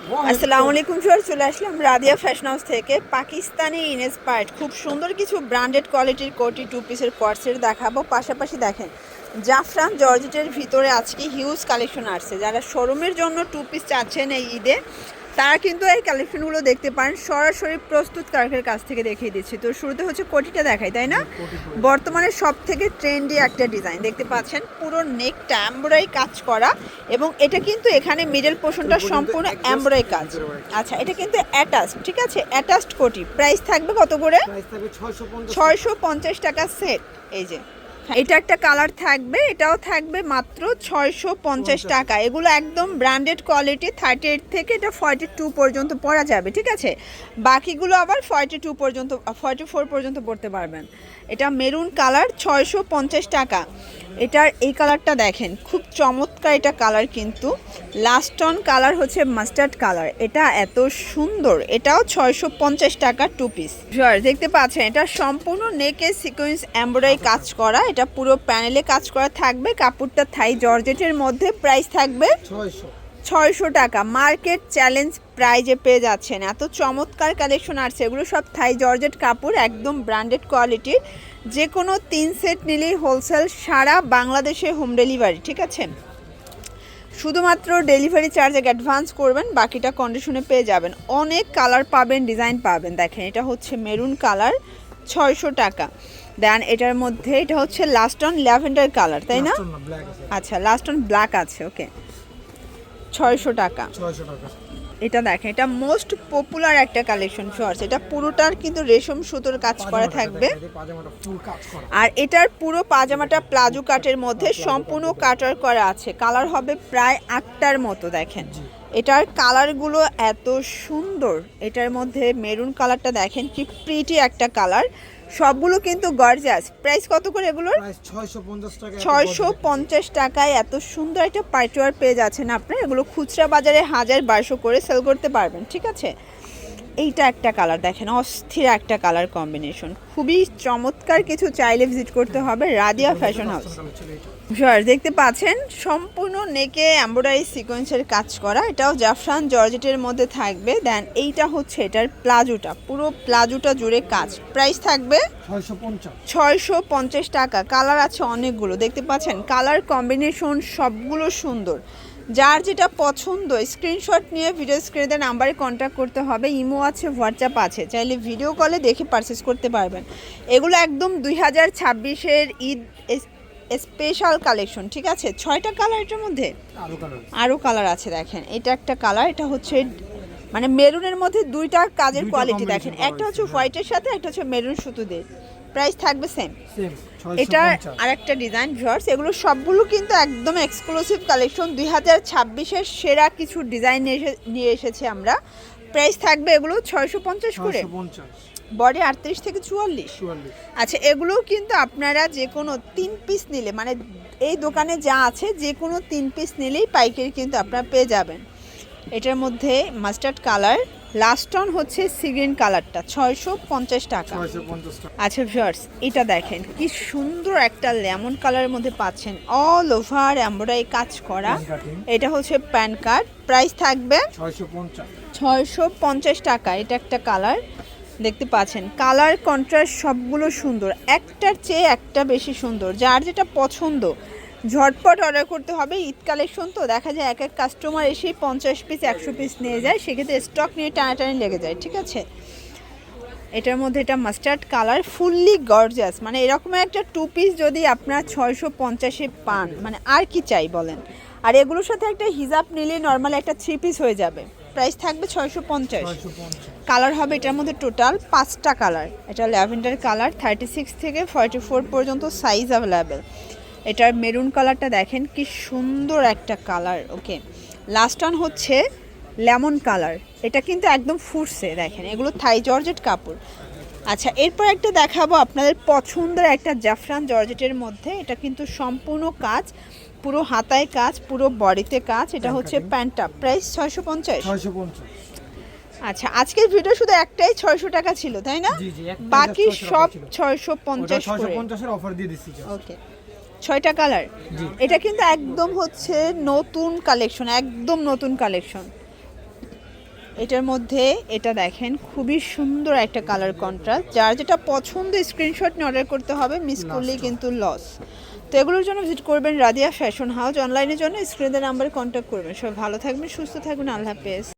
আসসালামু আলাইকুম স্যার, চলে আসলাম রাদিয়া ফ্যাশন হাউস থেকে। পাকিস্তানি ইনস্পায়ার্ড খুব সুন্দর কিছু ব্র্যান্ডেড কোয়ালিটির কোটি টু পিসের কর্সেট দেখাবো। পাশাপাশি দেখেন জাফরান জর্জেটের ভিতরে আজকে হিউজ কালেকশন আসছে। যারা শোরুমের জন্য টু পিস চাচ্ছেন এই ঈদে, তারা কিন্তু এই কালেকশনগুলো দেখতে পারেন। সরাসরি প্রস্তুতকারকের কাছ থেকে দেখিয়ে দিচ্ছি। তো শুরুতে হচ্ছে কোটিটা দেখাই, তাই না? বর্তমানে সব থেকে ট্রেন্ডি একটা ডিজাইন দেখতে পাচ্ছেন, পুরো নেকটা এমব্রয়ডারি কাজ করা, এবং এটা কিন্তু এখানে মিডল পোর্শনটা সম্পূর্ণ এমব্রয়ডারি কাজ। আচ্ছা, এটা কিন্তু অ্যাটাচড, ঠিক আছে? অ্যাটাচড কোটি। প্রাইস থাকবে কত করে? 650 টাকা সেট। এই যে এটা একটা কালার থাকবে, এটাও থাকবে মাত্র 650 টাকা। এগুলো একদম ব্র্যান্ডেড কোয়ালিটি। 38 থেকে এটা 42 পর্যন্ত পরা যাবে, ঠিক আছে? বাকিগুলো আবার 42 পর্যন্ত, 44 পর্যন্ত পরতে পারবেন। এটা মেরুন কালার, 650 টাকা। এটার এই কালারটা দেখেন, খুব চমৎকার এটা কালার, কিন্তু লাস্ট অন কালার হচ্ছে মাস্টার্ড কালার। এটা এত সুন্দর, এটাও 650 টাকা টু পিস। দেখতে পাচ্ছেন এটা সম্পূর্ণ নেকে সিকোয়েন্স এমব্রয়ডারি কাজ করা, এটা পুরো প্যানেলে কাজ করা থাকবে। কাপড়টা থাই জর্জেটের মধ্যে। প্রাইস থাকবে 600 টাকা। মার্কেট চ্যালেঞ্জ প্রাইজে পেয়ে যাচ্ছেন। এত চমৎকার কালেকশন আসছে। এগুলো সব থাই জর্জেট কাপড়, একদম ব্র্যান্ডেড কোয়ালিটির। যে কোনো 3 সেট নিলেই হোলসেল, সারা বাংলাদেশে হোম ডেলিভারি, ঠিক আছে? শুধুমাত্র ডেলিভারি চার্জে অ্যাডভান্স করবেন, বাকিটা কন্ডিশনে পেয়ে যাবেন। অনেক কালার পাবেন, ডিজাইন পাবেন। দেখেন এটা হচ্ছে মেরুন কালার, 600 টাকা। দেন এটার মধ্যে এটা হচ্ছে লাস্ট অন ল্যাভেন্ডার কালার, তাই না? আচ্ছা, লাস্ট অন ব্ল্যাক আছে, ওকে। 600 টাকা। এটা দেখেন, এটা মোস্ট পপুলার একটা কালেকশন শর্টস। এটা পুরোটার কিন্তু রেশম সুতোর কাজ করা থাকবে, আর এটার পুরো পাজামাটা প্লাজো কাটের মধ্যে সম্পূর্ণ কাটার করা আছে। কালার হবে প্রায় 8টার মতো। দেখেন এটার কালারগুলো এত সুন্দর। এটার মধ্যে মেরুন কালারটা দেখেন, কি প্রিটি একটা কালার। সবগুলো কিন্তু গর্জিয়াস। প্রাইস কত করে এগুলোর? 650 টাকায় এত সুন্দর একটা পার্টিওয়ার পেয়ে যাচ্ছেন আপনারা। এগুলো খুচরা বাজারে 1000-1200 করে সেল করতে পারবেন, ঠিক আছে? এইটা একটা কালার দেখেন, অস্থির একটা কালার কম্বিনেশন, খুবই চমৎকার কিছু। চাইলে ভিজিট করতে হবে রাদিয়া ফ্যাশন হাউস। দেখতে পাচ্ছেন সম্পূর্ণ নেকে এমব্রয়ডারি সিকোয়েন্সের কাজ করা, এটাও জাফরান জর্জেটের মধ্যে থাকবে। দেন এইটা হচ্ছে এটার প্লাজোটা, পুরো প্লাজোটা জুড়ে কাজ। প্রাইস থাকবে 650 টাকা। কালার আছে অনেকগুলো, দেখতে পাচ্ছেন কালার কম্বিনেশন সবগুলো সুন্দর। যার যেটা পছন্দ স্ক্রিনশট নিয়ে ভিডিও স্ক্রিনে নাম্বারে কন্ট্যাক্ট করতে হবে। ইমো আছে, হোয়াটসঅ্যাপ আছে, চাইলে ভিডিও কলে দেখে পারচেস করতে পারবেন। এগুলো একদম 2026-এর ঈদ স্পেশাল কালেকশন, ঠিক আছে? 6টা কালার এটার মধ্যে, আরও কালার আছে। দেখেন এটা একটা কালার, এটা হচ্ছে মানে মেরুনের মধ্যে 2টা কাজের কোয়ালিটি দেখেন। একটা হচ্ছে হোয়াইটের সাথে, একটা হচ্ছে মেরুন সুতো দিয়ে। প্রাইস থাকবে সেম। এটা আরেকটা ডিজাইন ভিউয়ার্স, এগুলো সবগুলো কিন্তু একদম এক্সক্লুসিভ কালেকশন। 2026-এর সেরা কিছু ডিজাইন নিয়ে এসেছি আমরা। প্রাইস থাকবে এগুলো 650 করে। বডি 38 থেকে 44। আচ্ছা, এগুলোও কিন্তু আপনারা যে কোনো 3 পিস নিলে, মানে এই দোকানে যা আছে যে কোনো 3 পিস নিলেই পাইকারি কিন্তু আপনারা পেয়ে যাবেন। এটার মধ্যে মাস্টার্ড কালার, লাস্ট অন হচ্ছে সি গ্রিন কালারটা, 650 টাকা। আচ্ছা ভিউয়ার্স, এটা দেখেন কি সুন্দর একটা লেমন কালারের মধ্যে পাচ্ছেন, অল ওভার এমব্রয়ডারি কাজ করা। এটা হচ্ছে প্যান কার্ড। প্রাইস থাকবে 650 টাকা। এটা একটা কালার, দেখতে পাচ্ছেন কালার কন্ট্রাস্ট সবগুলো সুন্দর, একটার চেয়ে একটা বেশি সুন্দর। যার যেটা পছন্দ ঝটপট অর্ডার করতে হবে। ঈদ কালেকশন তো, দেখা যায় এক এক কাস্টমার এসেই 50 পিস 100 পিস নিয়ে যায়, সেক্ষেত্রে স্টক নিয়ে টানাটানি লেগে যায়, ঠিক আছে? এটার মধ্যে এটা মাস্টার্ড কালার, ফুললি গর্জিয়াস। মানে এরকম একটা টু পিস যদি আপনার 650-এ পান, মানে আর কি চাই বলেন? আর এগুলোর সাথে একটা হিজাব নিলে নর্মাল একটা 3 পিস হয়ে যাবে। প্রাইস থাকবে 650। কালার হবে এটার মধ্যে টোটাল 5টা কালার। এটা ল্যাভেন্ডার কালার, 36 থেকে 44 পর্যন্ত সাইজ অ্যাভেলেবেল। এটার মেরুন কালারটা দেখেন কি সুন্দর একটা কালার, ওকে। লাস্ট অন হচ্ছে লেমন কালার, এটা কিন্তু একদম ফুটছে। দেখেন এগুলো থাই জর্জেট কাপড়। আচ্ছা, এরপর একটা দেখাবো আপনাদের পছন্দের একটা জাফরান জর্জেটের মধ্যে। এটা কিন্তু সম্পূর্ণ কাজ, পুরো হাতায় কাজ, পুরো বডিতে কাজ। এটা হচ্ছে প্যান্টটা। প্রাইস 650। আচ্ছা, আজকের ভিডিও শুধু একটাই 600 টাকা ছিল, তাই না? বাকি সব 650 এর অফার দিয়ে দিচ্ছি। ওকে, 6টা কালার। এটা কিন্তু একদম হচ্ছে নতুন কালেকশন, একদম নতুন কালেকশন। এটার মধ্যে এটা দেখেন খুবই সুন্দর একটা কালার কন্ট্রাস্ট, যার যেটা পছন্দ স্ক্রিনশট নিয়ে অর্ডার করতে হবে, মিস করলেই কিন্তু লস। তো এগুলোর জন্য ভিজিট করবেন রাদিয়া ফ্যাশন হাউস। অনলাইনের জন্য স্ক্রিনের নাম্বারে কন্ট্যাক্ট করবেন। সবাই ভালো থাকবেন, সুস্থ থাকবেন, আল্লাহ হাফেজ।